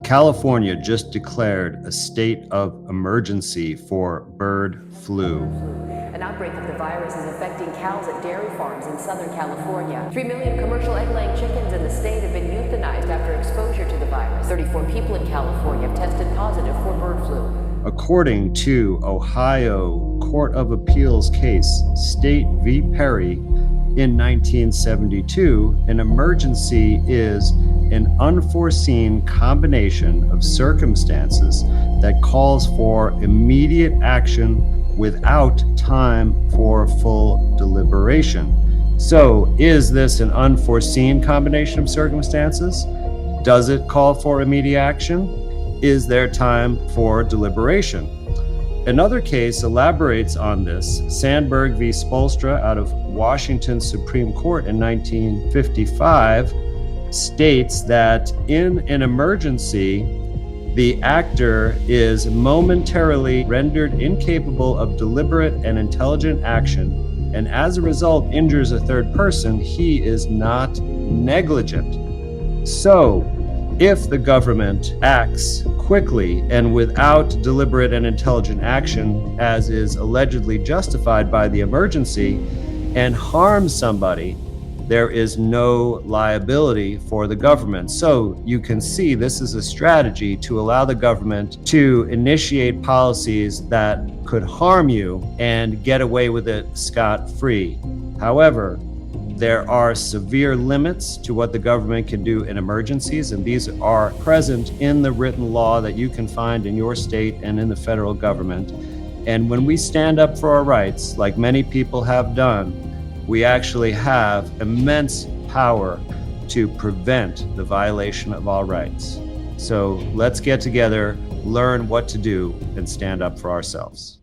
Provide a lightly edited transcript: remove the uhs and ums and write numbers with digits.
California just declared a state of emergency for bird flu. An outbreak of the virus is affecting cows at dairy farms in Southern California. 3 million commercial egg-laying chickens in the state have been euthanized after exposure to the virus. 34 people in California have tested positive for bird flu. According to Ohio Court of Appeals case State v. Perry, in 1972, an emergency is an unforeseen combination of circumstances that calls for immediate action without time for full deliberation. So, is this an unforeseen combination of circumstances? Does it call for immediate action? Is there time for deliberation? Another case elaborates on this. Sandberg v. Spolstra out of Washington Supreme Court in 1955 states that in an emergency, the actor is momentarily rendered incapable of deliberate and intelligent action, and as a result injures a third person. He is not negligent. So, if the government acts quickly and without deliberate and intelligent action, as is allegedly justified by the emergency, and harms somebody, there is no liability for the government. So you can see this is a strategy to allow the government to initiate policies that could harm you and get away with it scot-free. However, there are severe limits to what the government can do in emergencies, and these are present in the written law that you can find in your state and in the federal government. And when we stand up for our rights, like many people have done, we actually have immense power to prevent the violation of our rights. So let's get together, learn what to do, and stand up for ourselves.